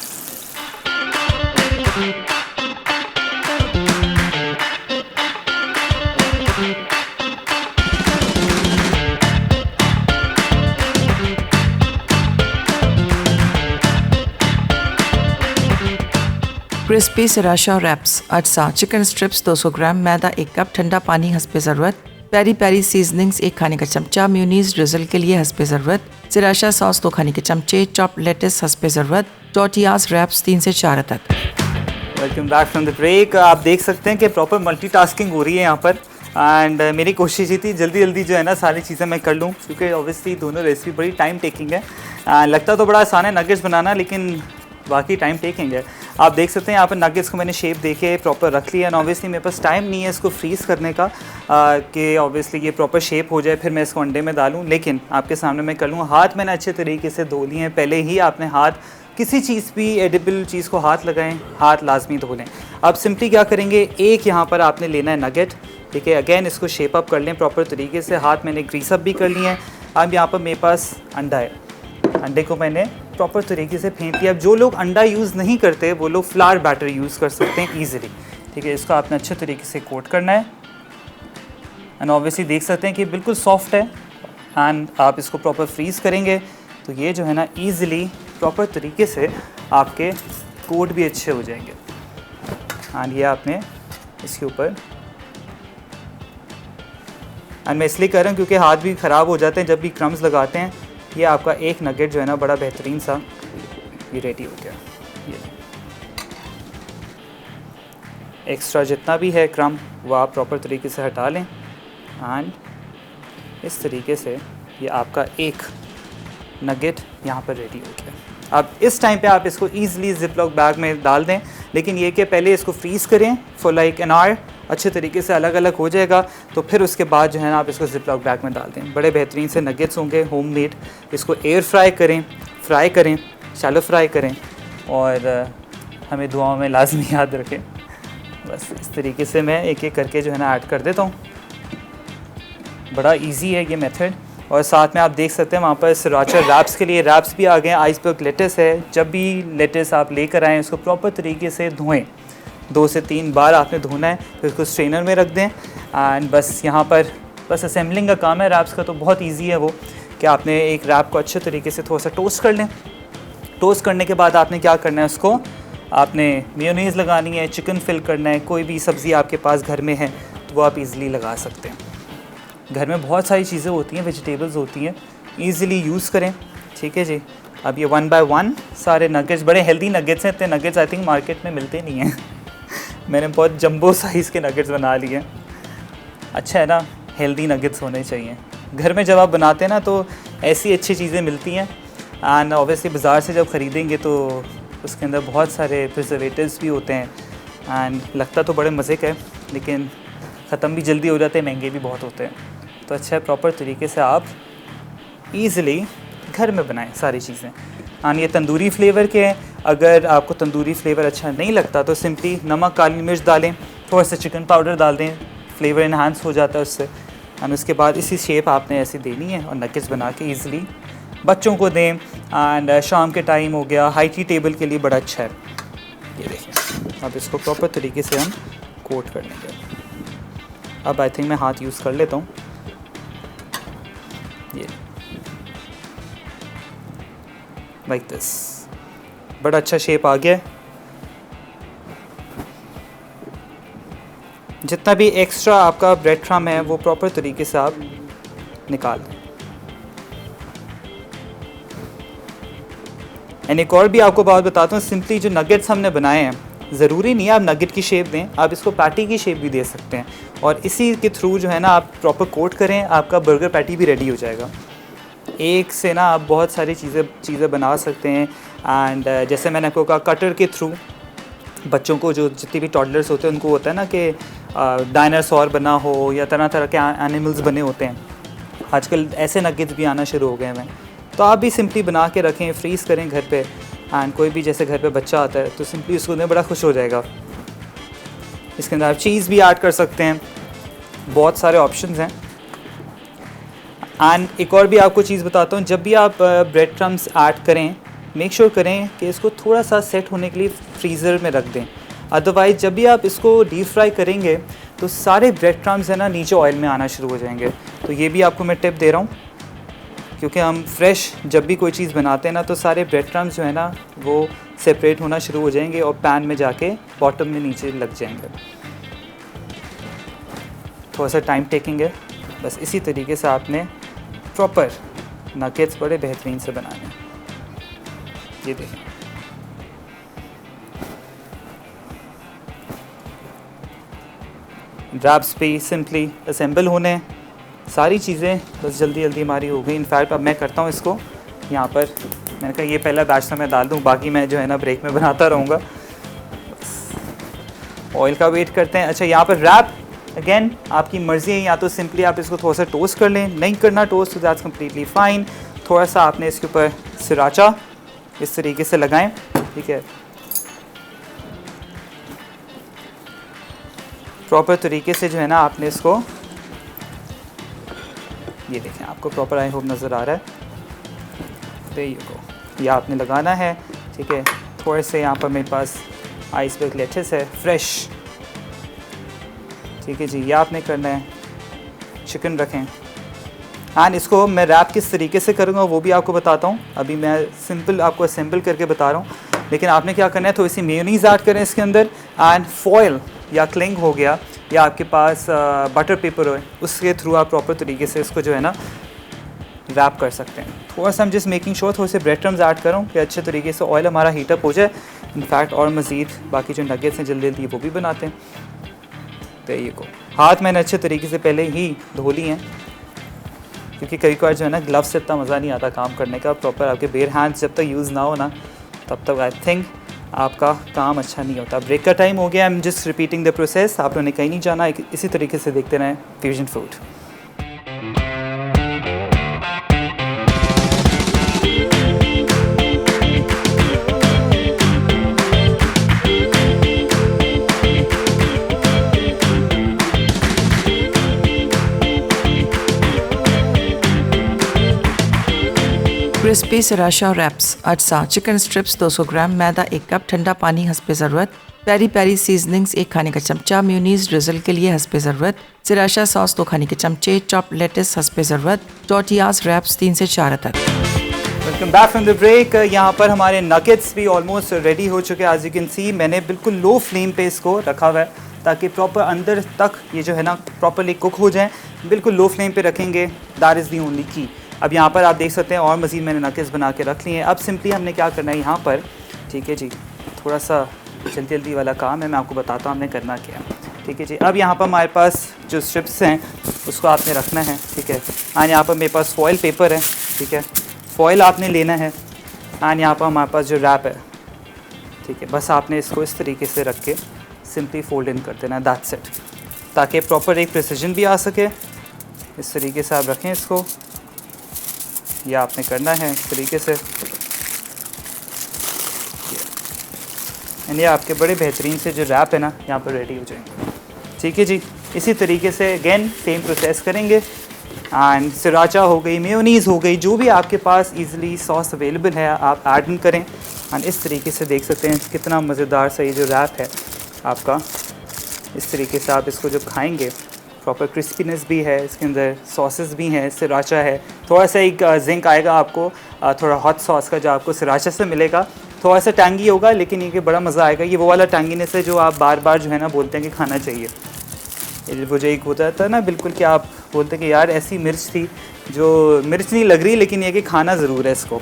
क्रिस्पी सिराशा रैप्स अटसा, चिकन स्ट्रिप्स 200 ग्राम, मैदा 1 कप, ठंडा पानी हस्बे ज़रूरत, पेरी पेरी सीजनिंग्स 1 खाने का चमचा, म्यूनीस ड्रिजल के लिए हस्बे ज़रूरत, सिराशा सॉस 2 खाने के चमचे, चॉप लेटिस हस्बे ज़रूरत, टोर्टियाज रैप्स 3 से 4 अदद। Welcome back from the break. आप देख सकते हैं कि प्रॉपर मल्टीटास्किंग हो रही है यहाँ पर एंड मेरी कोशिश ये थी जल्दी जल्दी जो है ना सारी चीज़ें मैं कर लूँ, क्योंकि ऑब्वियसली दोनों रेसिपी बड़ी टाइम टेकिंग है। लगता तो बड़ा आसान है नगेट्स बनाना, लेकिन बाकी टाइम टेकिंग है। आप देख सकते हैं यहाँ पर नगेट्स को मैंने शेप देके प्रॉपर रख लिया एंड ऑब्वियसली मेरे पास टाइम नहीं है इसको फ्रीज़ करने का कि ऑब्वियसली ये प्रॉपर शेप हो जाए फिर मैं इसको अंडे में डालूँ, लेकिन आपके सामने मैं कर लूँ। हाथ मैंने अच्छे तरीके से धो लिए हैं, पहले ही आपने हाथ किसी चीज़ भी एडिबल चीज़ को हाथ लगाएं, हाथ लाजमी धो लें। अब सिंपली क्या करेंगे, एक यहाँ पर आपने लेना है नगेट, ठीक है। अगेन इसको शेप अप कर लें प्रॉपर तरीके से, हाथ मैंने ग्रीस अप भी कर लिए हैं। अब यहाँ पर मेरे पास अंडा है, अंडे को मैंने प्रॉपर तरीके से फेंट लिया। अब जो लोग अंडा यूज़ नहीं करते वो लोग फ्लावर बैटर यूज़ कर सकते हैं ईजिली, ठीक है। इसको आपने अच्छे तरीके से कोट करना है एंड ऑब्वियसली देख सकते हैं कि बिल्कुल सॉफ्ट है एंड आप इसको प्रॉपर फ्रीज़ करेंगे तो ये जो है ना ईजिली प्रॉपर तरीके से आपके कोट भी अच्छे हो जाएंगे। एंड ये आपने इसके ऊपर, एंड मैं इसलिए कर रहा हूँ क्योंकि हाथ भी ख़राब हो जाते हैं जब भी क्रम्स लगाते हैं। ये आपका एक नगेट जो है ना बड़ा बेहतरीन सा ये रेडी हो गया। ये एक्स्ट्रा जितना भी है क्रम वो आप प्रॉपर तरीके से हटा लें एंड इस तरीके से ये आपका एक नगेट यहाँ पर रेडी हो गया। अब इस टाइम पे आप इसको ईज़िली जिपलॉक बैग में डाल दें, लेकिन ये कि पहले इसको फ्रीज़ करें फॉर लाइक एन आवर, अच्छे तरीके से अलग अलग हो जाएगा तो फिर उसके बाद जो है ना आप इसको जिपलॉक बैग में डाल दें। बड़े बेहतरीन से नगेट्स होंगे होममेड। इसको एयर फ्राई करें, शैलो फ्राई करें और हमें दुआओं में लाजमी याद रखें। बस इस तरीके से मैं एक एक करके जो है ना ऐड कर देता हूँ। बड़ा इजी है ये मेथड। और साथ में आप देख सकते हैं वहाँ पर सराचा रैप्स के लिए रैप्स भी आ गए हैं। आइसबर्ग लेटेस है, जब भी लेटेस आप लेकर आएँ उसको प्रॉपर तरीके से धोएं, 2 से 3 बार आपने धोना है, फिर उसको स्ट्रेनर में रख दें एंड बस यहाँ पर बस असेंबलिंग का काम है। रैप्स का तो बहुत ईजी है वो कि आपने एक रैप को अच्छे तरीके से थोड़ा सा टोस्ट कर लें। टोस्ट करने के बाद आपने क्या करना है, उसको आपने मेयोनीज़ लगानी है, चिकन फिल करना है, कोई भी सब्ज़ी आपके पास घर में है तो वो आप इजीली लगा सकते हैं। घर में बहुत सारी चीज़ें होती हैं, वेजिटेबल्स होती हैं, इजीली यूज़ करें, ठीक है जी। अब ये 1 बाय 1 सारे नगेट्स, बड़े हेल्दी नगेट्स हैं। इतने नगेट्स आई थिंक मार्केट में मिलते नहीं हैं। मैंने बहुत जंबो साइज़ के नगेट्स बना लिए। अच्छा है ना, हेल्दी नगेट्स होने चाहिए। घर में जब आप बनाते हैं ना तो ऐसी अच्छी चीज़ें मिलती हैं एंड ऑब्वियसली बाज़ार से जब ख़रीदेंगे तो उसके अंदर बहुत सारे प्रिजर्वेटिव्स भी होते हैं एंड लगता तो बड़े मज़े का है, लेकिन ख़त्म भी जल्दी हो जाते हैं, महंगे भी बहुत होते हैं। तो अच्छा है प्रॉपर तरीके से आप ईज़िली घर में बनाएं सारी चीज़ें। ये तंदूरी फ्लेवर के हैं। अगर आपको तंदूरी फ्लेवर अच्छा नहीं लगता तो सिंपली नमक, काली मिर्च डालें, थोड़ा सा चिकन पाउडर डाल दें, फ्लेवर इन्हांस हो जाता है उससे। एंड उसके बाद इसी शेप आपने ऐसी देनी है और नगेट्स बना के ईज़िली बच्चों को दें। एंड शाम के टाइम हो गया, हाई टी टेबल के लिए बड़ा अच्छा है। ये देखिए, अब इसको प्रॉपर तरीके से हम कोट कर लेंगे। अब आई थिंक मैं हाथ यूज़ कर लेता हूँ। ये लाइक दिस, बड़ा अच्छा शेप आ गया है। जितना भी एक्स्ट्रा आपका ब्रेड क्रम्ब है वो प्रॉपर तरीके से आप निकाल दें। एंड एक और भी आपको बात बताता हूँ, सिंपली जो नगेट्स हमने बनाए हैं, ज़रूरी नहीं है आप नगेट की शेप दें, आप इसको पैटी की शेप भी दे सकते हैं और इसी के थ्रू जो है ना आप प्रॉपर कोट करें, आपका बर्गर पैटी भी रेडी हो जाएगा। एक से ना आप बहुत सारी चीज़ें बना सकते हैं। एंड जैसे मैंने आपको कहा, कटर के थ्रू बच्चों को, जो जितने भी टॉडलर्स होते हैं उनको होता है ना कि डायनासोर बना हो या तरह तरह के एनिमल्स बने होते हैं। आजकल ऐसे नगेट्स भी आना शुरू हो गए हैं। तो आप भी सिंपली बना के रखें, फ्रीज़ करें घर पे एंड कोई भी जैसे घर पे बच्चा आता है तो सिंपली उसको दें, बड़ा खुश हो जाएगा। इसके अंदर आप चीज़ भी ऐड कर सकते हैं, बहुत सारे ऑप्शंस हैं। एंड एक और भी आपको चीज़ बताता हूँ, जब भी आप ब्रेड क्रम्स ऐड करें, मेक श्योर करें कि इसको थोड़ा सा सेट होने के लिए फ्रीज़र में रख दें। अदरवाइज़ जब भी आप इसको डीप फ्राई करेंगे तो सारे ब्रेड क्रम्स है ना नीचे ऑयल में आना शुरू हो जाएंगे। तो ये भी आपको मैं टिप दे रहा हूँ, क्योंकि हम फ्रेश जब भी कोई चीज़ बनाते हैं ना तो सारे ब्रेड क्रम्स जो है ना वो सेपरेट होना शुरू हो जाएंगे और पैन में जाके बॉटम में नीचे लग जाएंगे। थोड़ा सा टाइम टेकिंग है, बस इसी तरीके से आपने प्रॉपर नगेट्स बड़े बेहतरीन से बनाने हैं। ये देखें, रैप्स पे सिंपली असेंबल होने हैं सारी चीज़ें, बस जल्दी जल्दी हमारी हो गई। इनफैक्ट अब मैं करता हूँ इसको यहाँ पर, मैंने कहा ये पहला बैच था मैं डाल दूँ, बाकी मैं जो है ना ब्रेक में बनाता रहूँगा। ऑयल का वेट करते हैं। अच्छा, यहाँ पर रैप अगेन आपकी मर्ज़ी है, या तो सिंपली आप इसको थोड़ा सा टोस्ट कर लें, नहीं करना टोस्ट तो दैट्स कम्प्लीटली फ़ाइन। थोड़ा सा आपने इसके ऊपर सिराचा इस तरीके से लगाएं, ठीक है, प्रॉपर तरीके से जो है ना आपने इसको, ये देखें आपको प्रॉपर आई होप नज़र आ रहा है, तो ये को यह आपने लगाना है, ठीक है। थोड़े से यहाँ पर मेरे पास आइसबर्ग लेट्स है फ्रेश, ठीक है जी, ये आपने करना है। चिकन रखें एंड इसको मैं रैप किस तरीके से करूँगा वो भी आपको बताता हूँ। अभी मैं सिंपल आपको असेंबल करके बता रहा हूँ, लेकिन आपने क्या करना है, थोड़ी सी मेयोनीज़ ऐड करें इसके अंदर, एंड फॉयल या क्लिंग हो गया या आपके पास बटर पेपर हो, उसके थ्रू आप प्रॉपर तरीके से इसको जो है ना रैप कर सकते हैं। थोड़ा सा हम जस्ट मेकिंग श्योर थोड़े से ब्रेड क्रम्स ऐड करूँ कि अच्छे तरीके से ऑयल हमारा हीटअप हो जाए। इनफैक्ट और मज़ीद बाकी जो नगेट्स हैं जल्दी जल्दी वो भी बनाते हैं। तो ये को हाथ मैंने अच्छे तरीके से पहले ही धो लिए हैं, क्योंकि कई बार जो है ना ग्लव्स से इतना मज़ा नहीं आता काम करने का। प्रॉपर आपके बेयर हैंड्स जब तक यूज़ ना हो ना तब तक आई थिंक आपका काम अच्छा नहीं होता। ब्रेक का टाइम हो गया, I am just repeating the process, आप लोगों ने कहीं नहीं जाना, इसी तरीके से देखते रहें फ्यूजन फूड। क्रिस्पी सराशा रैप्स, अज्जा, चिकन स्ट्रिप्स 200 ग्राम, मैदा 1 कप, ठंडा पानी हस्बे ज़रूरत, पेरी पेरी सीजनिंग्स 1 खाने का चमचा, म्यूनीस ड्रिजल के लिए हस्बे ज़रूरत, सराशा सॉस 2 खाने के चमचे, चॉप लेटिस हस्बे ज़रूरत, टोर्टियाज रैप्स 3 से 4 तक। Welcome back from the break. यहाँ पर हमारे नगेट्स भी ऑलमोस्ट रेडी हो चुके हैं। एज यू कैन सी मैंने बिल्कुल लो फ्लेम पे इसको रखा हुआ है ताकि प्रॉपर अंदर तक ये जो है ना प्रॉपरली कुक हो जाए। बिल्कुल लो फ्लेम पे रखेंगे, दैट इज़ दी ओनली की। अब यहाँ पर आप देख सकते हैं और मज़ीद मैंने नगेट्स बना के रख लिए हैं। अब सिंपली हमने क्या करना है यहाँ पर, ठीक है जी, थोड़ा सा जल्दी जल्दी वाला काम है, मैं आपको बताता हूँ हमने करना क्या है, ठीक है जी। अब यहाँ पर हमारे पास जो स्ट्रिप्स हैं उसको आपने रखना है, ठीक है। एंड यहाँ पर मेरे पास फॉयल पेपर है, ठीक है, फॉयल आपने लेना है। एंड यहाँ पर हमारे पास जो रैप है, ठीक है, बस आपने इसको इस तरीके से रख के सिंपली फोल्ड इन कर देना, दैट्स इट, ताकि प्रॉपर एक प्रिसीजन भी आ सके। इस तरीके से आप रखें इसको, यह आपने करना है इस तरीके से। एंड ये आपके बड़े बेहतरीन से जो रैप है ना यहाँ पर रेडी हो जाएंगे, ठीक है जी। इसी तरीके से अगेन सेम प्रोसेस करेंगे। एंड सराचा हो गई, मेयोनीज़ हो गई, जो भी आपके पास इजीली सॉस अवेलेबल है आप ऐड इन करें। एंड इस तरीके से देख सकते हैं कितना मज़ेदार सा ये जो रैप है आपका। इस तरीके से आप इसको जब खाएंगे प्रॉपर क्रिस्पीनेस भी है, इसके अंदर सॉसेस भी हैं, सराचा है, थोड़ा सा एक जिंक आएगा आपको थोड़ा हॉट सॉस का जो आपको सराचा से मिलेगा। थोड़ा सा टैंगी होगा लेकिन ये कि बड़ा मज़ा आएगा। ये वो वाला टैंगीनेस है जो आप बार बार जो है ना बोलते हैं कि खाना चाहिए। वो जो एक होता था ना बिल्कुल कि आप बोलते हैं कि यार ऐसी मिर्च थी जो मिर्च नहीं लग रही लेकिन ये कि खाना ज़रूर है इसको।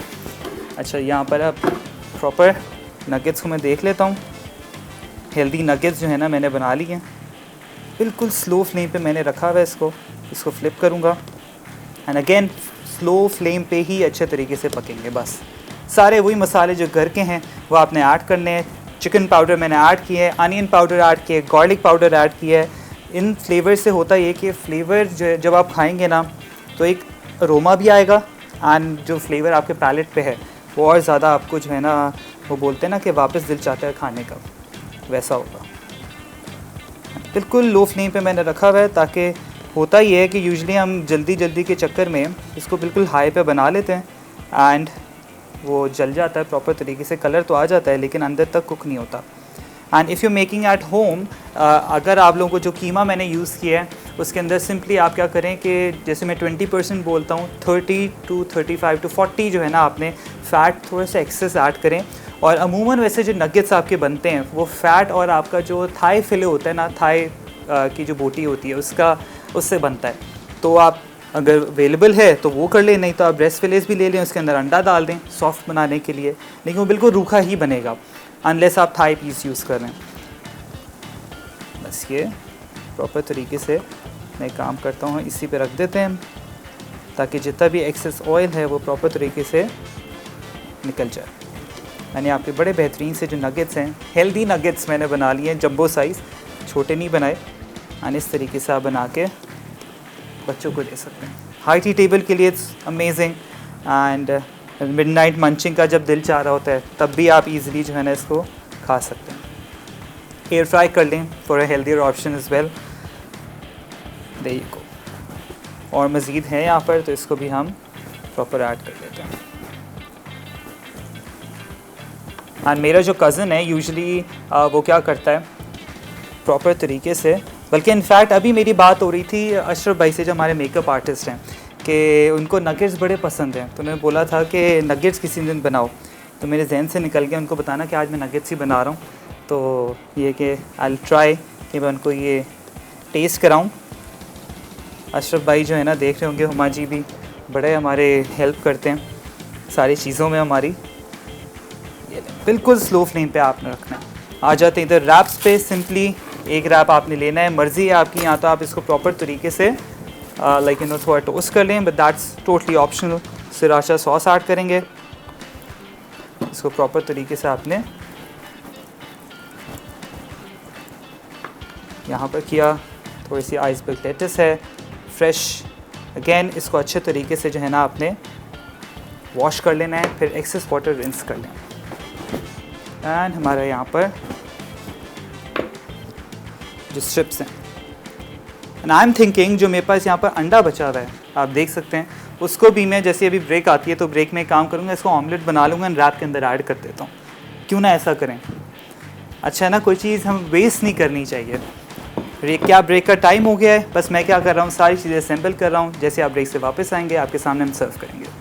अच्छा, यहाँ पर अब प्रॉपर नगेट्स को मैं देख लेता हूँ। हेल्दी नगेट्स जो है ना मैंने बना ली हैं, बिल्कुल स्लो फ्लेम पे मैंने रखा हुआ है इसको फ्लिप करूँगा। एंड अगेन स्लो फ्लेम पे ही अच्छे तरीके से पकेंगे। बस सारे वही मसाले जो घर के हैं वो आपने ऐड करने हैं। चिकन पाउडर मैंने ऐड किया है, अनियन पाउडर ऐड किया है, गार्लिक पाउडर ऐड किया है। इन फ्लेवर से होता ये कि फ्लेवर जो जब आप खाएंगे ना तो एक अरोमा भी आएगा एंड जो फ्लेवर आपके पैलेट पे है वो और ज़्यादा आपको जो है ना वो बोलते हैं ना कि वापस दिल चाहता है खाने का, वैसा होगा। बिल्कुल लो फ्लेम पे मैंने रखा हुआ है, ताकि होता ही है कि यूजुअली हम जल्दी के चक्कर में इसको बिल्कुल हाई पे बना लेते हैं एंड वो जल जाता है प्रॉपर तरीके से, कलर तो आ जाता है लेकिन अंदर तक कुक नहीं होता। And if you making at home, अगर आप लोगों को जो कीमा मैंने यूज़ किया है उसके अंदर सिंपली आप क्या करें कि जैसे मैं 20% बोलता हूँ, 30 to 35 to 40 जो है ना आपने फ़ैट थोड़ा सा एक्सेस ऐड करें। और अमूमन वैसे जो नगेट्स आपके बनते हैं वो फ़ैट और आपका जो थाई फिले होता है ना, थाई की जो बोटी होती है उससे बनता है। तो आप अगर अवेलेबल है तो वो कर लें, नहीं तो आप ब्रेस्ट फिलेस भी ले लें, उसके अंदर अंडा डाल दें सॉफ्ट बनाने के लिए, लेकिन वो बिल्कुल रूखा ही बनेगा अनलेस आप थाई पीस यूज़ कर रहे हैं। बस ये प्रॉपर तरीके से मैं काम करता हूँ, इसी पे रख देते हैं ताकि जितना भी एक्सेस ऑयल है वो प्रॉपर तरीके से निकल जाए। मैंने आपके बड़े बेहतरीन से जो नगेट्स हैं, हेल्दी नगेट्स मैंने बना लिए हैं, जंबो साइज़, छोटे नहीं बनाए। और इस तरीके से आप बना के बच्चों को दे सकते हैं। हाई टी टेबल के लिए it's amazing, and midnight munching का जब दिल चाह रहा होता है तब भी आप इजीली जो है ना इसको खा सकते हैं। एयर फ्राई कर लें for a healthier option as well. There you go. और मज़ीद है यहाँ पर तो इसको भी हम प्रॉपर ऐड कर लेते हैं। एंड मेरा जो कज़न है यूजुअली वो क्या करता है प्रॉपर तरीके से, बल्कि इनफैक्ट अभी मेरी बात हो रही थी अशरफ भाई से जो हमारे मेकअप आर्टिस्ट हैं, कि उनको नगेट्स बड़े पसंद हैं। तो उन्होंने बोला था कि नगेट्स किसी दिन बनाओ, तो मेरे जहन से निकल गया उनको बताना कि आज मैं नगेट्स ही बना रहा हूँ। तो ये कि आई विल ट्राई कि मैं उनको ये टेस्ट कराऊँ। अशरफ भाई जो है ना देख रहे होंगे, हुमा जी भी बड़े हमारे हेल्प करते हैं सारी चीज़ों में हमारी। ये बिल्कुल स्लो फ्लेम पे आपने रखना है। आ जाते हैं इधर रैप्स पे। सिंपली एक रैप आपने लेना है, मर्ज़ी है आपकी, यहाँ तो आप इसको प्रॉपर तरीके से लाइक यू नो थोड़ा टोस्ट कर लें, but that's totally optional. Sriracha sauce add करेंगे, इसको प्रॉपर तरीके से आपने यहाँ पर किया। थोड़ी सी आइसबर्ग लेटस है फ्रेश, अगेन इसको अच्छे तरीके से जो है ना आपने वॉश कर लेना है, फिर एक्सेस वाटर रिंस कर लें। एंड हमारा यहाँ पर जो स्ट्रिप्स हैं, एंड आई एम थिंकिंग जो मेरे पास यहाँ पर अंडा बचा हुआ है आप देख सकते हैं, उसको भी मैं जैसे अभी ब्रेक आती है तो ब्रेक में काम करूँगा, इसको ऑमलेट बना लूँगा एंड रैप के अंदर ऐड कर देता हूँ। क्यों ना ऐसा करें, अच्छा है ना, कोई चीज़ हम वेस्ट नहीं करनी चाहिए। क्या ब्रेक का टाइम हो गया है, बस मैं क्या कर रहा हूँ सारी चीज़ें असेंबल कर रहा हूँ। जैसे आप ब्रेक से वापस आएंगे आपके सामने हम सर्व करेंगे।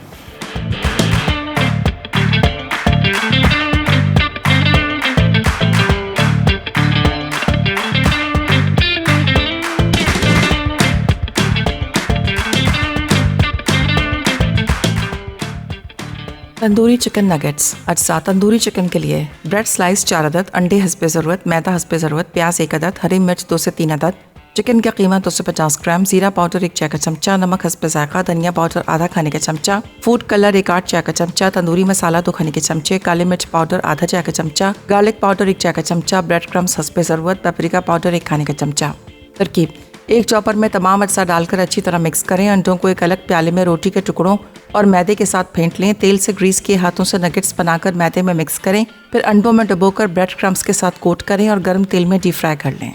Tandoori chicken nuggets. अज्जा तंदूरी चिकन के लिए ब्रेड स्लाइस 4 अदद, अंडे हस्बे ज़रूरत, मैदा हस्बे ज़रूरत, प्याज 1 अदद, हरी मिर्च 2 से 3 अदद, चिकन का कीमा 250 ग्राम, जीरा पाउडर 1 चाय का चमचा, नमक हस्बे जायका, धनिया पाउडर आधा खाने का चमचा, फूड कलर 1 8 चाय का चमचा, तंदूरी मसाला 2 खाने के चमचे, काले मिर्च पाउडर आधा चाय का चमचा, गार्लिक पाउडर 1 चाय का चमचा, ब्रेड क्रम्स हस्बे ज़रूरत, पेपरिका पाउडर 1 खाने का चमचा। तरकीब: एक चॉपर में तमाम अज्जा डालकर अच्छी तरह मिक्स करें। अंडों को एक अलग प्याले में रोटी के टुकड़ों और मैदे के साथ फेंट लें। तेल से ग्रीस किए हाथों से नगेट्स बनाकर मैदे में मिक्स करें, फिर अंडों में डुबोकर ब्रेड क्रम्स के साथ कोट करें और गर्म तेल में डीप फ्राई कर लें।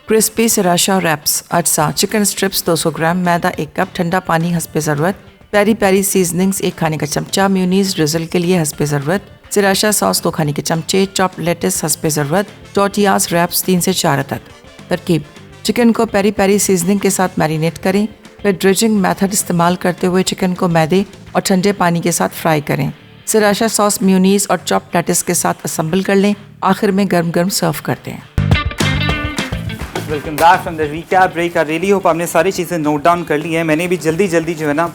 Crispy sriracha wraps. अज्जा: चिकन स्ट्रिप्स 200 ग्राम, मैदा 1 कप, ठंडा पानी हस्बे ज़रूरत, पेरी पेरी सीजनिंग्स 1 खाने का चमचा, म्यूनीज ड्रिजल के लिए हस्बे ज़रूरत, सिराशा सॉस 2 खाने के चमचे, चॉप लेटिस हस्बे ज़रूरत, टोर्टियाज रैप्स 3 से 4 अदद। तरकीब: चिकन को पेरी पेरी सीजनिंग के साथ मैरिनेट करें, फिर ड्रिजिंग मेथड इस्तेमाल करते हुए चिकन को मैदे और ठंडे पानी के साथ फ्राई करें। सिराशा सॉस, म्यूनीज और चॉप लेटिस के साथ असेंबल कर लें। आखिर में गर्म गर्म सर्व कर दें। Welcome back from the recap break. I really hope आपने सारी चीज़ें नोट डाउन कर ली हैं। मैंने भी जल्दी जो है ना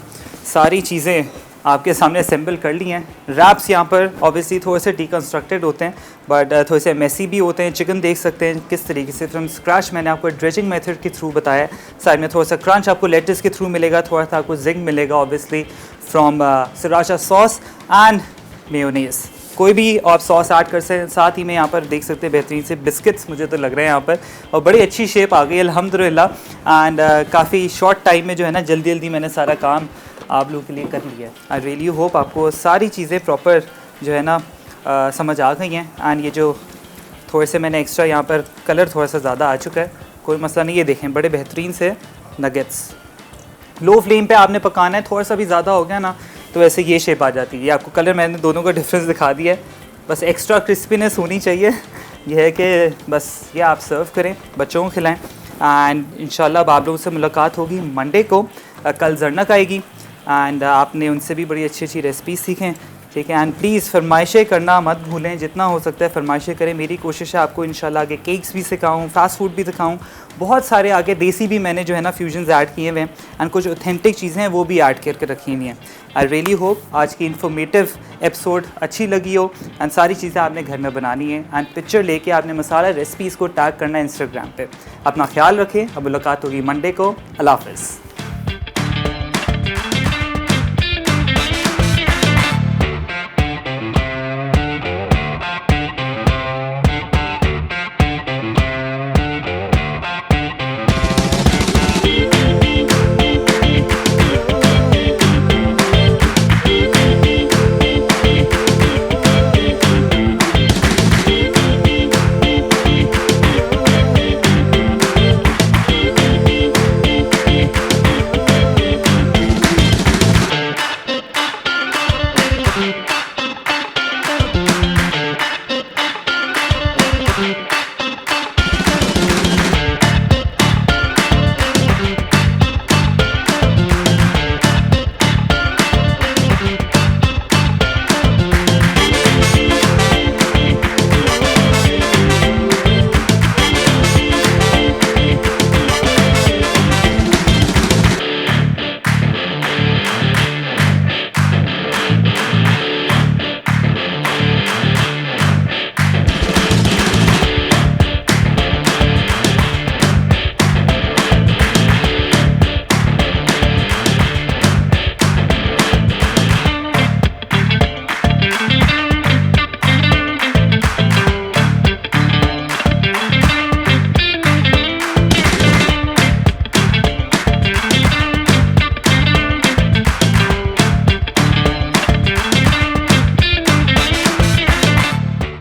सारी चीज़ें आपके सामने असेंबल कर ली हैं। रैप्स यहाँ पर ऑब्वियसली थोड़े से डिकन्स्ट्रक्टेड होते हैं, बट थोड़े से मेसी भी होते हैं। चिकन देख सकते हैं किस तरीके से फ्रॉम स्क्रैच मैंने आपको ड्रेजिंग मेथड के थ्रू बताया। साइड में थोड़ा सा क्रंच आपको लेटिस के थ्रू मिलेगा, थोड़ा सा आपको जिंग मिलेगा obviously from sriracha sauce and mayonnaise. कोई भी आप सॉस ऐड कर सकते हैं। साथ ही में यहाँ पर देख सकते हैं बेहतरीन से बिस्किट्स मुझे तो लग रहे हैं यहाँ पर, और बड़ी अच्छी शेप आ गई अल्हम्दुलिल्लाह। एंड काफ़ी शॉर्ट टाइम में जो है ना जल्दी मैंने सारा काम आप लोगों के लिए कर लिया है। आई रियली होप आपको सारी चीज़ें प्रॉपर जो है ना समझ आ गई हैं। एंड ये जो थोड़े से मैंने एक्स्ट्रा यहाँ पर कलर थोड़ा सा ज़्यादा आ चुका है, कोई मसला नहीं। ये देखें बड़े बेहतरीन से नगेट्स। लो फ्लेम पे आपने पकाना है, थोड़ा सा भी ज़्यादा हो गया ना तो वैसे ये शेप आ जाती है। ये आपको कलर मैंने दोनों का डिफरेंस दिखा दिया है, बस एक्स्ट्रा क्रिस्पीनेस होनी चाहिए। यह है कि बस ये आप सर्व करें, बच्चों को खिलाएं। एंड इंशाल्लाह अब आप लोगों से मुलाकात होगी मंडे को। कल जरनक आएगी एंड आपने उनसे भी बड़ी अच्छी अच्छी रेसिपी सीखें, ठीक है। एंड प्लीज़ फरमाइशें करना मत भूलें, जितना हो सकता है फरमाइशें करें। मेरी कोशिश है आपको इंशाल्लाह आगे केक्स भी सिखाऊं, फास्ट फूड भी सिखाऊं, बहुत सारे आगे देसी भी मैंने जो है ना फ्यूजन्स ऐड किए हुए हैं एंड कुछ ऑथेंटिक चीज़ें हैं वो भी ऐड करके रखी हुई हैं। आई रियली होप आज की इन्फॉर्मेटिव एपिसोड अच्छी लगी हो एंड सारी चीज़ें आपने घर में बनानी है एंड पिक्चर लेके आपने मसाला रेसिपीज़ को टैग करना है इंस्टाग्राम पे। अपना ख्याल रखें, अब मुलाकात होगी मंडे को। अल्लाह हाफ़िज़।